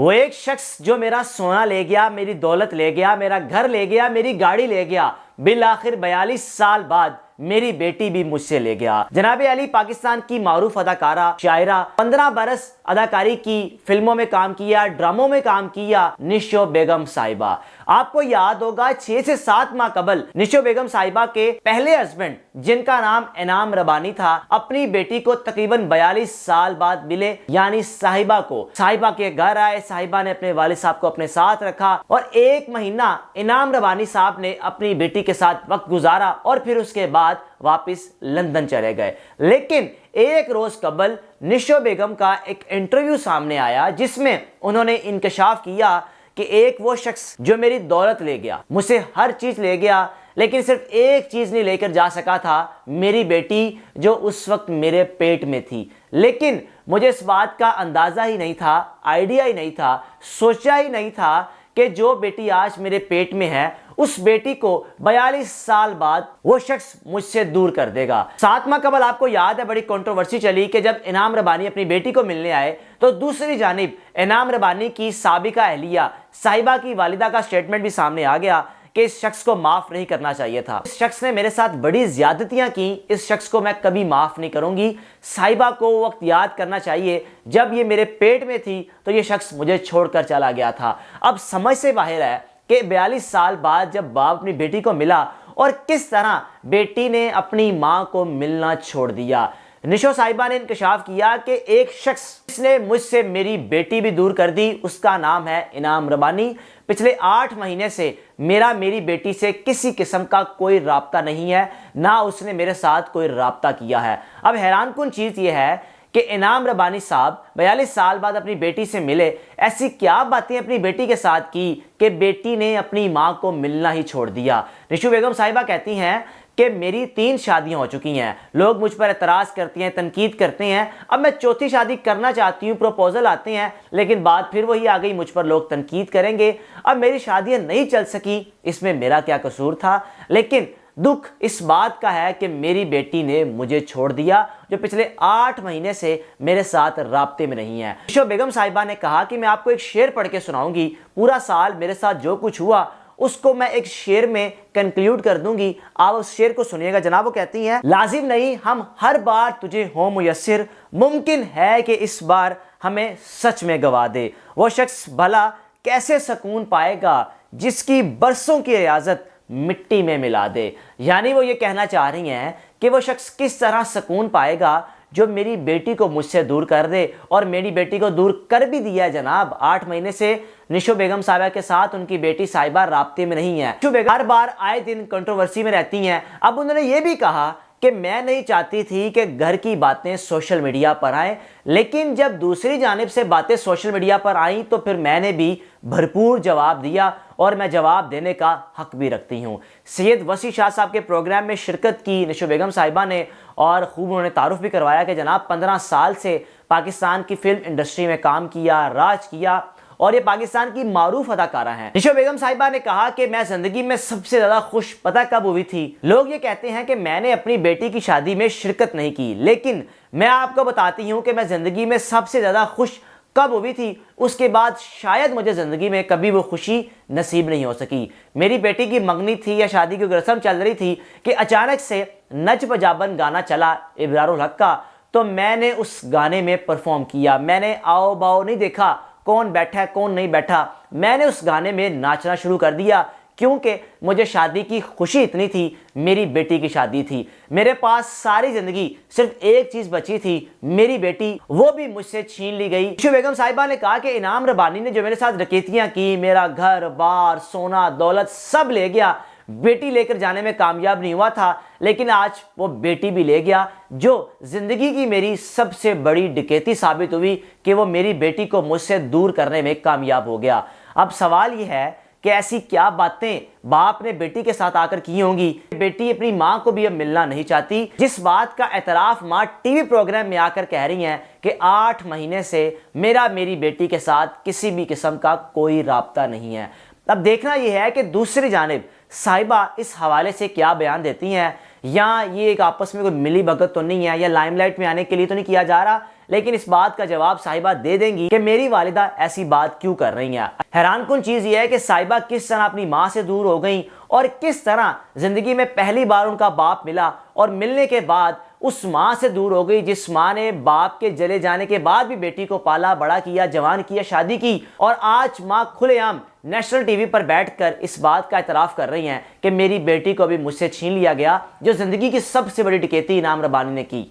وہ ایک شخص جو میرا سونا لے گیا، میری دولت لے گیا، میرا گھر لے گیا، میری گاڑی لے گیا، بالآخر 42 سال بعد میری بیٹی بھی مجھ سے لے گیا۔ جناب علی پاکستان کی معروف اداکارہ، شاعرہ، 15 برس اداکاری کی، فلموں میں کام کیا، ڈراموں میں کام کیا، نشو بیگم صاحبہ۔ آپ کو یاد ہوگا 6 سے 7 ماہ قبل نشو بیگم صاحبہ کے پہلے ہسبینڈ، جن کا نام انعام ربانی تھا، اپنی بیٹی کو تقریباً 42 سال بعد ملے، یعنی صاحبہ کو۔ صاحبہ کے گھر آئے، صاحبہ نے اپنے والد صاحب کو اپنے ساتھ رکھا اور 1 مہینہ انعام ربانی صاحب نے اپنی بیٹی کے ساتھ وقت گزارا اور پھر اس کے بعد واپس لندن چلے گئے۔ لیکن ایک روز قبل نشو بیگم کا ایک انٹرویو سامنے آیا جس میں انہوں نے انکشاف کیا کہ ایک وہ شخص جو میری دولت لے گیا، مجھ سے ہر چیز لے گیا، لیکن صرف ایک چیز نہیں لے کر جا سکا تھا، میری بیٹی جو اس وقت میرے پیٹ میں تھی۔ لیکن مجھے اس بات کا اندازہ ہی نہیں تھا، آئیڈیا ہی نہیں تھا، سوچا ہی نہیں تھا کہ جو بیٹی آج میرے پیٹ میں ہے، اس بیٹی کو 42 سال بعد وہ شخص مجھ سے دور کر دے گا۔ 7 ماہ قبل آپ کو یاد ہے بڑی کنٹروورسی چلی کہ جب انعام ربانی اپنی بیٹی کو ملنے آئے تو دوسری جانب انعام ربانی کی سابقہ اہلیہ صاحبہ کی والدہ کا سٹیٹمنٹ بھی سامنے آ گیا کہ اس شخص کو معاف نہیں کرنا چاہیے تھا، اس شخص نے میرے ساتھ بڑی زیادتیاں کی، اس شخص کو میں کبھی معاف نہیں کروں گی۔ صاحبہ کو وہ وقت یاد کرنا چاہیے جب یہ میرے پیٹ میں تھی تو یہ شخص مجھے چھوڑ کر چلا گیا تھا۔ اب سمجھ سے باہر ہے کہ 42 سال بعد جب باپ اپنی بیٹی کو ملا اور کس طرح بیٹی نے اپنی ماں کو ملنا چھوڑ دیا۔ نشو صاحبہ نے انکشاف کیا کہ ایک شخص جس نے مجھ سے میری بیٹی بھی دور کر دی، اس کا نام ہے انعام ربانی۔ پچھلے 8 مہینے سے میری بیٹی سے کسی قسم کا کوئی رابطہ نہیں ہے، نہ اس نے میرے ساتھ کوئی رابطہ کیا ہے۔ اب حیران کن چیز یہ ہے کہ انعام ربانی صاحب 42 سال بعد اپنی بیٹی سے ملے، ایسی کیا باتیں اپنی بیٹی کے ساتھ کی کہ بیٹی نے اپنی ماں کو ملنا ہی چھوڑ دیا۔ نشو بیگم صاحبہ کہتی ہیں کہ میری 3 شادیاں ہو چکی ہیں، لوگ مجھ پر اعتراض کرتے ہیں، تنقید کرتے ہیں، اب میں 4تھی شادی کرنا چاہتی ہوں، پروپوزل آتے ہیں، لیکن بات پھر وہی آ گئی، مجھ پر لوگ تنقید کریں گے۔ اب میری شادیاں نہیں چل سکی، اس میں میرا کیا قصور تھا؟ لیکن دکھ اس بات کا ہے کہ میری بیٹی نے مجھے چھوڑ دیا، جو پچھلے 8 مہینے سے میرے ساتھ رابطے میں نہیں ہے۔ نشو بیگم صاحبہ نے کہا کہ میں آپ کو ایک شعر پڑھ کے سناؤں گی، پورا سال میرے ساتھ جو کچھ ہوا اس کو میں ایک شعر میں کنکلیوڈ کر دوں گی، آپ اس شعر کو سنیے گا۔ جناب وہ کہتی ہیں، لازم نہیں ہم ہر بار تجھے ہوں میسر، ممکن ہے کہ اس بار ہمیں سچ میں گوا دے۔ وہ شخص بھلا کیسے سکون پائے گا جس کی برسوں کی ریاضت مٹی میں ملا دے۔ یعنی وہ یہ کہنا چاہ رہی ہیں کہ وہ شخص کس طرح سکون پائے گا جو میری بیٹی کو مجھ سے دور کر دے، اور میری بیٹی کو دور کر بھی دیا ہے جناب۔ 8 مہینے سے نشو بیگم صاحبہ کے ساتھ ان کی بیٹی صاحبہ رابطے میں نہیں ہے۔ نشو بیگم ہر بار آئے دن کنٹروورسی میں رہتی ہیں۔ اب انہوں نے یہ بھی کہا کہ میں نہیں چاہتی تھی کہ گھر کی باتیں سوشل میڈیا پر آئیں، لیکن جب دوسری جانب سے باتیں سوشل میڈیا پر آئیں تو پھر میں نے بھی بھرپور جواب دیا، اور میں جواب دینے کا حق بھی رکھتی ہوں۔ سید وسیع شاہ صاحب کے پروگرام میں شرکت کی نشو بیگم صاحبہ نے، اور خوب انہوں نے تعارف بھی کروایا کہ جناب 15 سال سے پاکستان کی فلم انڈسٹری میں کام کیا، راج کیا، اور یہ پاکستان کی معروف اداکارہ ہیں۔ نشو بیگم صاحبہ نے کہا کہ میں زندگی میں سب سے زیادہ خوش پتہ کب ہوئی تھی؟ لوگ یہ کہتے ہیں کہ میں نے اپنی بیٹی کی شادی میں شرکت نہیں کی، لیکن میں آپ کو بتاتی ہوں کہ میں زندگی میں سب سے زیادہ خوش کب ہوئی تھی، اس کے بعد شاید مجھے زندگی میں کبھی وہ خوشی نصیب نہیں ہو سکی۔ میری بیٹی کی منگنی تھی یا شادی کی رسم چل رہی تھی کہ اچانک سے نچ پجابن گانا چلا ابرار الحق کا، تو میں نے اس گانے میں پرفارم کیا۔ میں نے آؤ باؤ نہیں دیکھا کون بیٹھا ہے کون نہیں بیٹھا، میں نے اس گانے میں ناچنا شروع کر دیا، کیونکہ مجھے شادی کی خوشی اتنی تھی، میری بیٹی کی شادی تھی۔ میرے پاس ساری زندگی صرف ایک چیز بچی تھی، میری بیٹی، وہ بھی مجھ سے چھین لی گئی۔ نشو بیگم صاحبہ نے کہا کہ انعام ربانی نے جو میرے ساتھ ڈکیتیاں کی، میرا گھر بار سونا دولت سب لے گیا، بیٹی لے کر جانے میں کامیاب نہیں ہوا تھا، لیکن آج وہ بیٹی بھی لے گیا، جو زندگی کی میری سب سے بڑی ڈکیتی ثابت ہوئی کہ وہ میری بیٹی کو مجھ سے دور کرنے میں کامیاب ہو گیا۔ اب سوال یہ ہے کہ ایسی کیا باتیں باپ نے بیٹی کے ساتھ آ کر کی ہوں گی؟ بیٹی اپنی ماں کو بھی اب ملنا نہیں چاہتی، جس بات کا اعتراف ماں ٹی وی پروگرام میں آ کر کہہ رہی ہیں کہ 8 مہینے سے میری بیٹی کے ساتھ کسی بھی قسم کا کوئی رابطہ نہیں ہے۔ اب دیکھنا یہ ہے کہ دوسری جانب صاحبہ اس حوالے سے کیا بیان دیتی ہیں، یا یہ ایک آپس میں کوئی ملی بھگت تو نہیں ہے، یا لائم لائٹ میں آنے کے لیے تو نہیں کیا جا رہا، لیکن اس بات کا جواب صاحبہ دے دیں گی کہ میری والدہ ایسی بات کیوں کر رہی ہیں۔ حیران کن چیز یہ ہے کہ صاحبہ کس طرح اپنی ماں سے دور ہو گئیں اور کس طرح زندگی میں پہلی بار ان کا باپ ملا اور ملنے کے بعد اس ماں سے دور ہو گئی جس ماں نے باپ کے چلے جانے کے بعد بھی بیٹی کو پالا بڑا کیا، جوان کیا، شادی کی، اور آج ماں کھلے عام نیشنل ٹی وی پر بیٹھ کر اس بات کا اعتراف کر رہی ہیں کہ میری بیٹی کو بھی مجھ سے چھین لیا گیا جو زندگی کی سب سے بڑی ڈکیتی انعام ربانی نے کی۔